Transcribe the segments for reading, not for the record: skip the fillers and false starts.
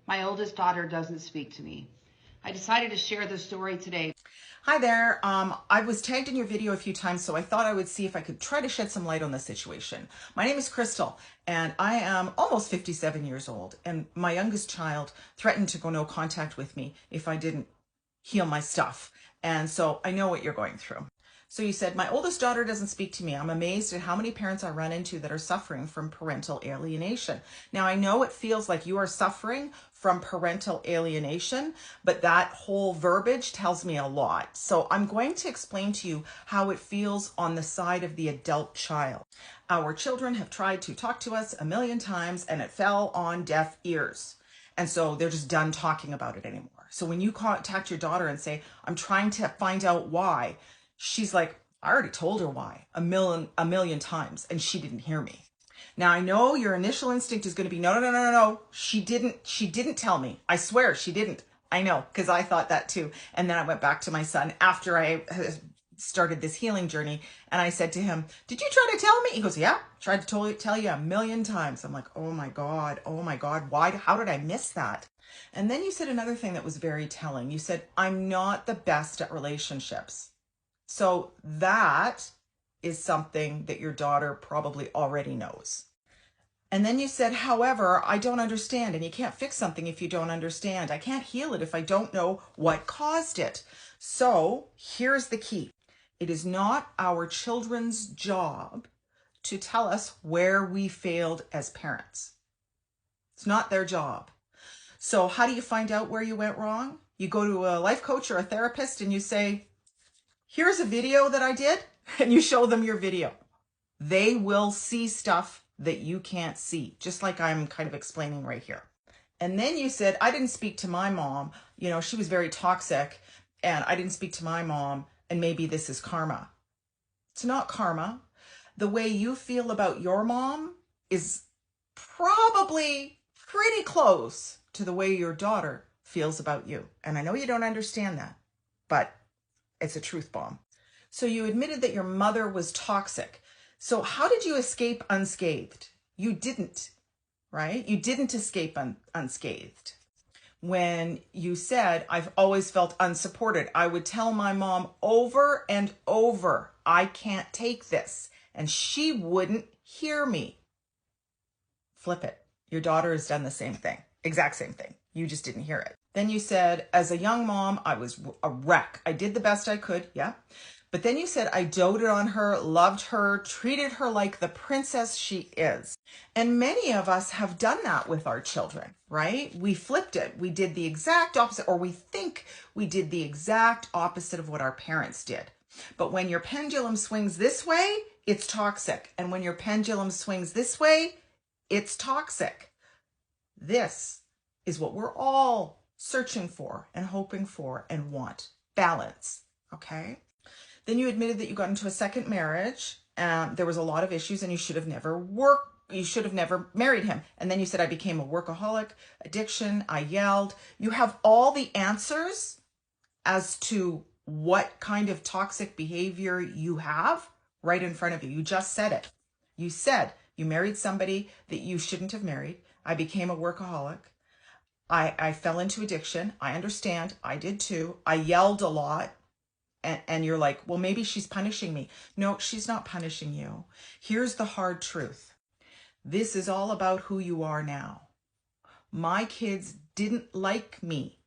My oldest daughter doesn't speak to me. I decided to share this story today. Hi there. I was tagged in your video a few times, so I thought I would see if I could try to shed some light on this situation. My name is Crystal, and I am almost 57 years old, and my youngest child threatened to go no contact with me if I didn't heal my stuff. And so I know what you're going through. So you said, my oldest daughter doesn't speak to me. I'm amazed at how many parents I run into that are suffering from parental alienation. Now, I know it feels like you are suffering from parental alienation, but that whole verbiage tells me a lot. So I'm going to explain to you how it feels on the side of the adult child. Our children have tried to talk to us a million times and it fell on deaf ears. And so they're just done talking about it anymore. So when you contact your daughter and say, I'm trying to find out why, she's like, I already told her why a million times and she didn't hear me. Now I know your initial instinct is going to be, no. She didn't tell me. I swear she didn't. I know, because I thought that too. And then I went back to my son after I started this healing journey. And I said to him, did you try to tell me? He goes, yeah, tried to tell you a million times. I'm like, oh my God, why, how did I miss that? And then you said another thing that was very telling. You said, I'm not the best at relationships. So that is something that your daughter probably already knows. And then you said, however, I don't understand, and you can't fix something if you don't understand. I can't heal it if I don't know what caused it. So here's the key. It is not our children's job to tell us where we failed as parents. It's not their job. So how do you find out where you went wrong? You go to a life coach or a therapist and you say, here's a video that I did, and you show them your video. They will see stuff that you can't see, just like I'm kind of explaining right here. And then you said, I didn't speak to my mom. You know, she was very toxic, and I didn't speak to my mom, and maybe this is karma. It's not karma. The way you feel about your mom is probably pretty close to the way your daughter feels about you. And I know you don't understand that, but it's a truth bomb. So you admitted that your mother was toxic. So how did you escape unscathed? You didn't, right? You didn't escape unscathed. When you said, I've always felt unsupported, I would tell my mom over and over, I can't take this. And she wouldn't hear me. Flip it. Your daughter has done the same thing, exact same thing. You just didn't hear it. Then you said, as a young mom, I was a wreck. I did the best I could, yeah. But then you said, I doted on her, loved her, treated her like the princess she is. And many of us have done that with our children, right? We flipped it. We did the exact opposite, or we think we did the exact opposite of what our parents did. But when your pendulum swings this way, it's toxic. And when your pendulum swings this way, it's toxic. This is what we're all searching for and hoping for and want. Balance, okay? Then you admitted that you got into a second marriage. There was a lot of issues and you should have never married him. And then you said, I became a workaholic, addiction, I yelled. You have all the answers as to what kind of toxic behavior you have right in front of you. You just said it. You said you married somebody that you shouldn't have married. I became a workaholic. I fell into addiction. I understand. I did too. I yelled a lot. And you're like, well, maybe she's punishing me. No, she's not punishing you. Here's the hard truth. This is all about who you are now. My kids didn't like me.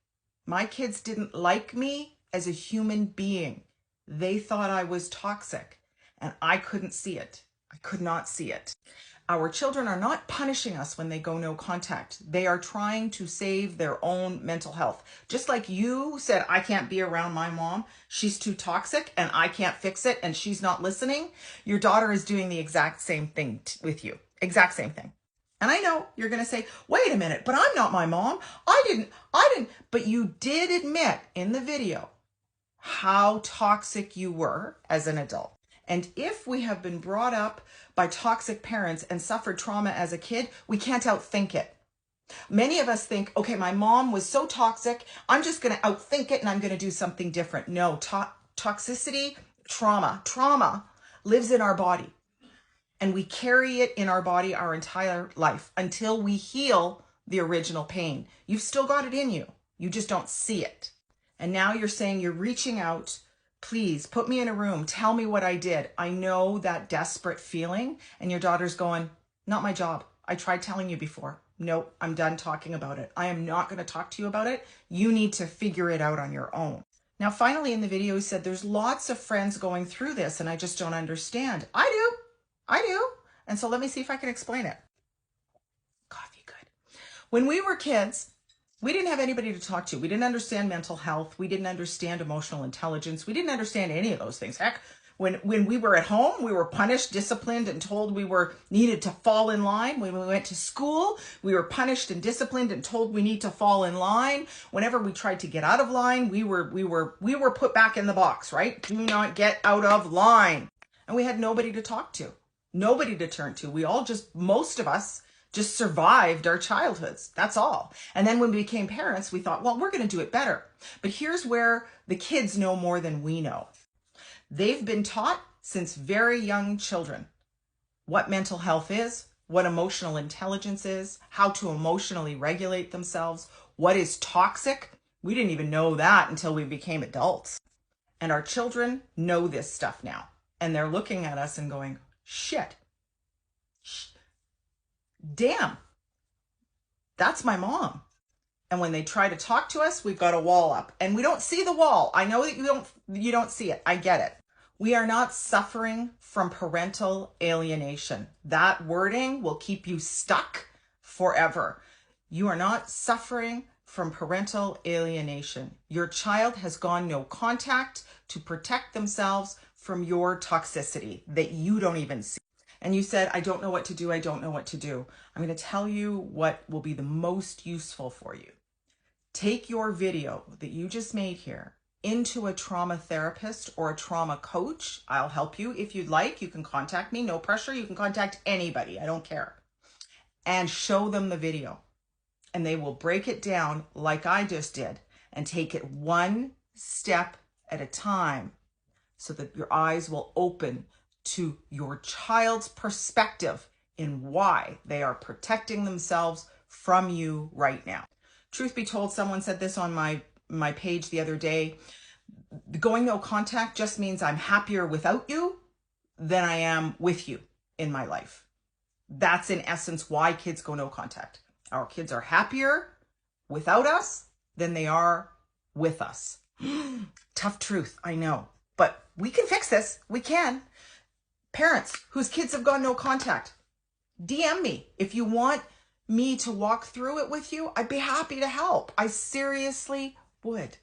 My kids didn't like me as a human being. They thought I was toxic and I couldn't see it. I could not see it. Our children are not punishing us when they go no contact. They are trying to save their own mental health. Just like you said, I can't be around my mom. She's too toxic and I can't fix it and she's not listening. Your daughter is doing the exact same thing with you. Exact same thing. And I know you're going to say, wait a minute, but I'm not my mom. I didn't, but you did admit in the video how toxic you were as an adult. And if we have been brought up by toxic parents and suffered trauma as a kid, we can't outthink it. Many of us think, okay, my mom was so toxic, I'm just going to outthink it and I'm going to do something different. No, toxicity, trauma lives in our body. And we carry it in our body our entire life until we heal the original pain. You've still got it in you. You just don't see it. And now you're saying you're reaching out. Please put me in a room. Tell me what I did. I know that desperate feeling. And your daughter's going, not my job. I tried telling you before. Nope, I'm done talking about it. I am not going to talk to you about it. You need to figure it out on your own. Now, finally, in the video, he said, there's lots of friends going through this and I just don't understand. I do. And so let me see if I can explain it. Coffee, good. When we were kids, we didn't have anybody to talk to. We didn't understand mental health. We didn't understand emotional intelligence. We didn't understand any of those things. Heck, when we were at home, we were punished, disciplined, and told we were needed to fall in line. When we went to school, we were punished and disciplined and told we need to fall in line. Whenever we tried to get out of line, we were put back in the box, right? Do not get out of line. And we had nobody to talk to, nobody to turn to. We all most of us just survived our childhoods. That's all. And then when we became parents, we thought, well, we're going to do it better. But here's where the kids know more than we know. They've been taught since very young children what mental health is, what emotional intelligence is, how to emotionally regulate themselves, what is toxic. We didn't even know that until we became adults. And our children know this stuff now. And they're looking at us and going, shit, damn, that's my mom. And when they try to talk to us, we've got a wall up and we don't see the wall. I know that you don't see it. I get it. We are not suffering from parental alienation. That wording will keep you stuck forever. You are not suffering from parental alienation. Your child has gone no contact to protect themselves from your toxicity that you don't even see. And you said, I don't know what to do. I don't know what to do. I'm going to tell you what will be the most useful for you. Take your video that you just made here into a trauma therapist or a trauma coach. I'll help you if you'd like. You can contact me. No pressure. You can contact anybody. I don't care. And show them the video. And they will break it down like I just did and take it one step at a time so that your eyes will open to your child's perspective in why they are protecting themselves from you right now. Truth be told, someone said this on my page the other day. Going no contact just means I'm happier without you than I am with you in my life. That's in essence why kids go no contact. Our kids are happier without us than they are with us. Tough truth, I know. But we can fix this. We can. Parents whose kids have gone no contact, DM me. If you want me to walk through it with you, I'd be happy to help. I seriously would.